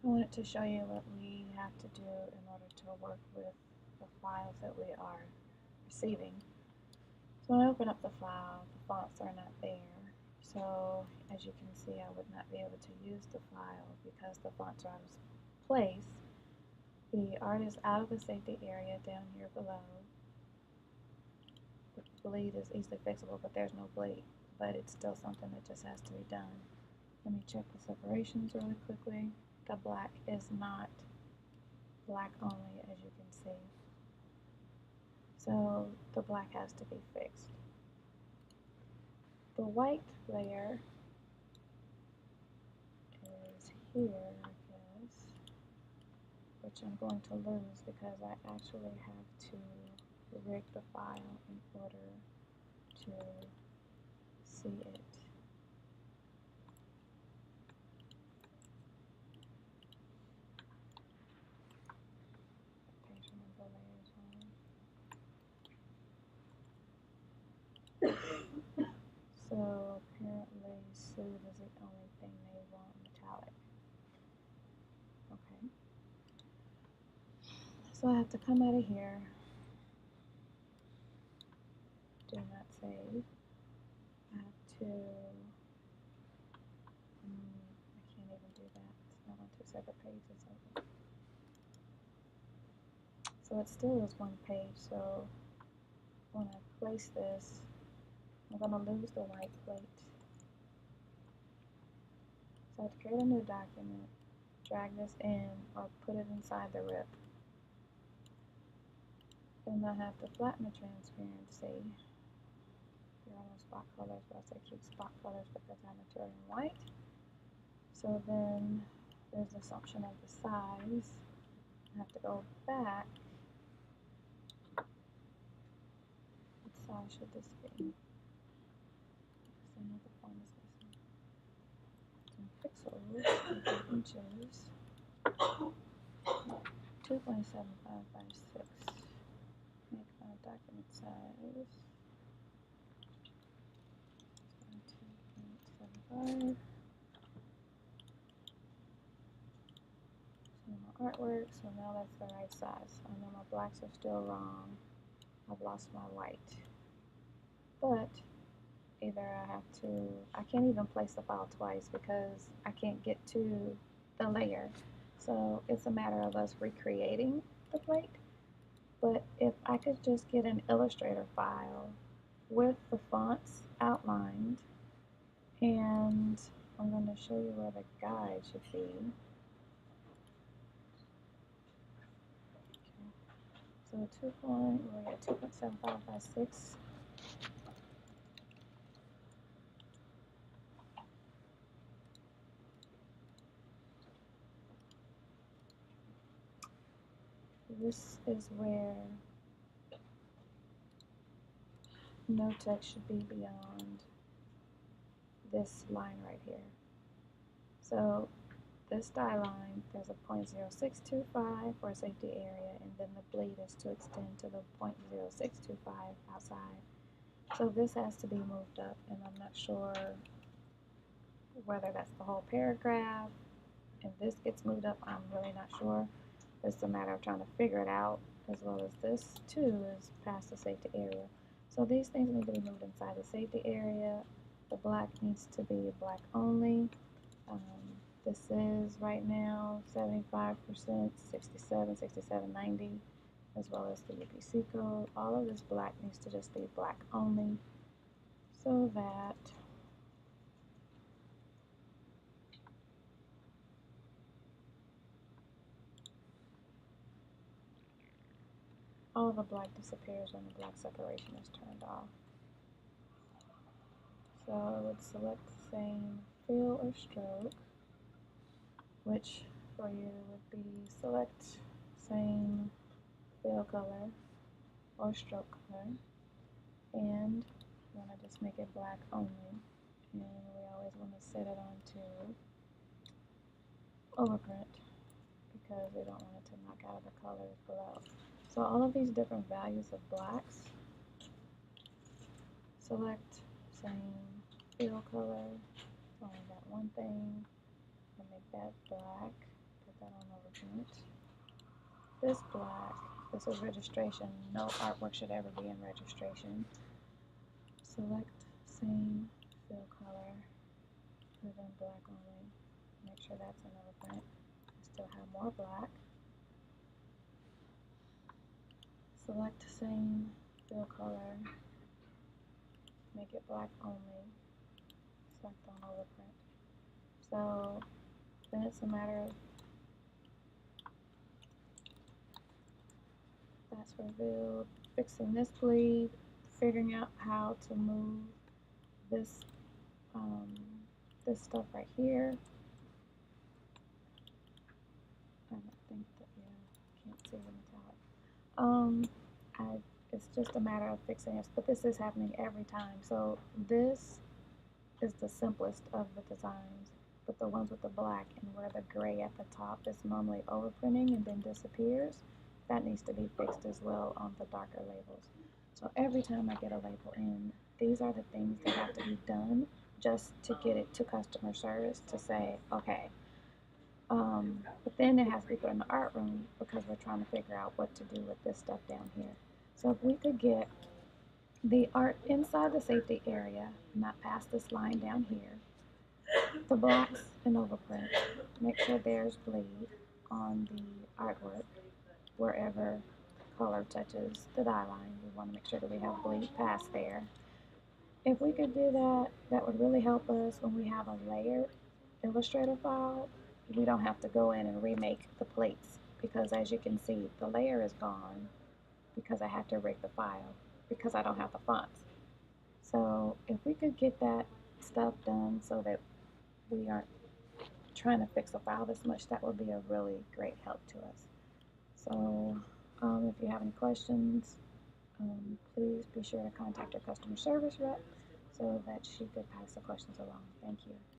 I wanted to show you what we have to do in order to work with the files that we are receiving. So when I open up the file, the fonts are not there. So as you can see, I would not be able to use the file because the fonts are out of place. The art is out of the safety area down here below. The bleed is easily fixable, but there's no bleed. But it's still something that just has to be done. Let me check the separations really quickly. The black is not black only, as you can see. So the black has to be fixed. The white layer is here, I guess, which I'm going to lose because I actually have to rig the file in order to see it. Page number layers on. So apparently Soothe is the only thing they want metallic. Okay. So I have to come out of here. Do not save. I have to, I can't even do that. It's not on two separate pages. So it still is one page. So when I place this, I'm going to lose the white plate. So I have to create a new document, drag this in, or put it inside the rip. Then I have to flatten the transparency. There are no spot colors, but I say keep spot colors because I have material in white. So then there's the assumption of the size. I have to go back. What size should this be? Because I know the font is missing. It's in pixels, inches. 2.75 by 6. Make my document size 2.75. So my artwork, so now that's the right size. I know my blacks are still wrong. I've lost my white. But either I can't even place the file twice because I can't get to the layer. So it's a matter of us recreating the plate. But if I could just get an Illustrator file with the fonts outlined, and I'm going to show you where the guide should be. Okay. So we're at 2.75 by 6. This is where no text should be beyond this line right here. So this die line, there's a 0.0625 for a safety area, and then the bleed is to extend to the 0.0625 outside. So this has to be moved up, and I'm not sure whether that's the whole paragraph. If this gets moved up, I'm really not sure. It's a matter of trying to figure it out, as well as this too is past the safety area. So these things need to be moved inside the safety area. The black needs to be black only. This is right now 75%, 67, 67, 90, as well as the UPC code. All of this black needs to just be black only, so that all the black disappears when the black separation is turned off. So I would select the same fill or stroke, which for you would be select same fill color or stroke color, and you want to just make it black only, and we always want to set it on to overprint because we don't want it to knock out the colors below. So all of these different values of blacks, select same fill color, only got one thing, and make that black, put that on overprint. This black, this is registration. No artwork should ever be in registration. Select same fill color, put it in black only. Make sure that's in overprint. I still have more black. Select same fill color, make it black only. Select on overprint. So then it's a matter of that's revealed, fixing this bleed, figuring out how to move this this stuff right here. I don't think that, yeah, can't see the metallic. It's just a matter of fixing this, but this is happening every time. So this is the simplest of the designs, but the ones with the black and where the gray at the top is normally overprinting and then disappears, that needs to be fixed as well on the darker labels. So every time I get a label in, these are the things that have to be done just to get it to customer service to say, okay. But then it has to be put in the art room because we're trying to figure out what to do with this stuff down here. So if we could get the art inside the safety area, not past this line down here, the blacks and overprint, make sure there's bleed on the artwork wherever color touches the die line. We want to make sure that we have bleed past there. If we could do that, that would really help us when we have a layered Illustrator file. We don't have to go in and remake the plates because, as you can see, the layer is gone because I had to rig the file because I don't have the fonts. So if we could get that stuff done so that we aren't trying to fix a file this much, that would be a really great help to us. So if you have any questions, please be sure to contact your customer service rep so that she could pass the questions along. Thank you.